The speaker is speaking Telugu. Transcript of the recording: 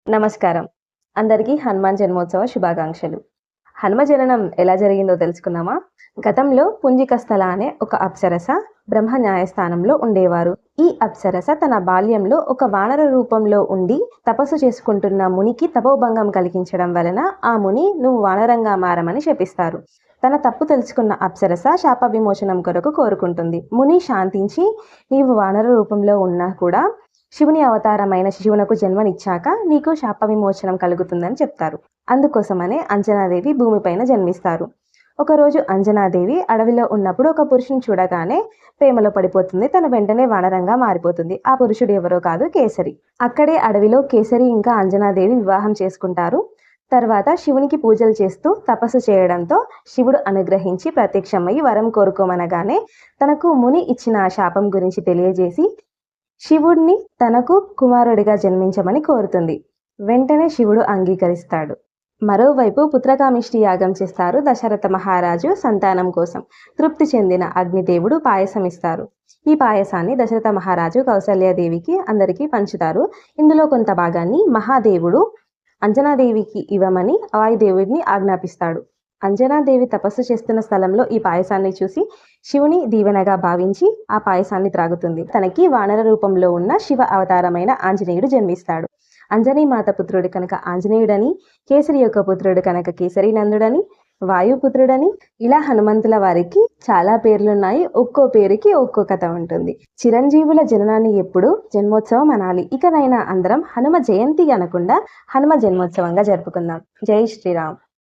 నమస్కారం. అందరికీ హనుమాన్ జన్మోత్సవ శుభాకాంక్షలు. హనుమ జననం ఎలా జరిగిందో తెలుసుకుందామా? గతంలో పుంజికస్థల అనే ఒక అప్సరస బ్రహ్మ న్యాయస్థానంలో ఉండేవారు. ఈ అప్సరస తన బాల్యంలో ఒక వానర రూపంలో ఉండి తపస్సు చేసుకుంటున్న మునికి తపోభంగం కలిగించడం వలన ఆ ముని నువ్వు వానరంగా మారమని శపిస్తారు. తన తప్పు తెలుసుకున్న అప్సరస శాప విమోచనం కొరకు కోరుకుంటుంది. ముని శాంతించి నీవు వానర రూపంలో ఉన్నా కూడా శివుని అవతారమైన శివునకు జన్మనిచ్చాక నీకు శాప విమోచనం కలుగుతుందని చెప్తారు. అందుకోసమనే అంజనాదేవి భూమిపైన జన్మిస్తారు. ఒకరోజు అంజనాదేవి అడవిలో ఉన్నప్పుడు ఒక పురుషుని చూడగానే ప్రేమలో పడిపోతుంది. తన వెంటనే వానరంగా మారిపోతుంది. ఆ పురుషుడు ఎవరో కాదు, కేసరి. అక్కడే అడవిలో కేసరి ఇంకా అంజనాదేవి వివాహం చేసుకుంటారు. తర్వాత శివునికి పూజలు చేస్తూ తపస్సు చేయడంతో శివుడు అనుగ్రహించి ప్రత్యక్షమై వరం కోరుకోమనగానే తనకు ముని ఇచ్చిన ఆ శాపం గురించి తెలియజేసి శివుడిని తనకు కుమారుడిగా జన్మించమని కోరుతుంది. వెంటనే శివుడు అంగీకరిస్తాడు. మరోవైపు పుత్రకామిష్టి యాగం చేస్తారు దశరథ మహారాజు సంతానం కోసం. తృప్తి చెందిన అగ్నిదేవుడు పాయసం ఇస్తారు. ఈ పాయసాన్ని దశరథ మహారాజు కౌసల్యాదేవికి అందరికీ పంచుతారు. ఇందులో కొంత భాగాన్ని మహాదేవుడు అంజనాదేవికి ఇవ్వమని వాయుదేవుడిని ఆజ్ఞాపిస్తాడు. అంజనాదేవి తపస్సు చేస్తున్న స్థలంలో ఈ పాయసాన్ని చూసి శివుని దీవెనగా భావించి ఆ పాయసాన్ని త్రాగుతుంది. తనకి వానర రూపంలో ఉన్న శివ అవతారమైన ఆంజనేయుడు జన్మిస్తాడు. అంజనీ మాత పుత్రుడు కనుక ఆంజనేయుడని, కేసరి యొక్క పుత్రుడు కనుక కేసరి నందుడని, వాయుపుత్రుడని, ఇలా హనుమంతుల వారికి చాలా పేర్లున్నాయి. ఒక్కో పేరుకి ఒక్కో కథ ఉంటుంది. చిరంజీవుల జననాన్ని ఎప్పుడు జన్మోత్సవం అనాలి. ఇకనైనా అందరం హనుమ జయంతి అనకుండా హనుమ జన్మోత్సవంగా జరుపుకుందాం. జై శ్రీరామ్.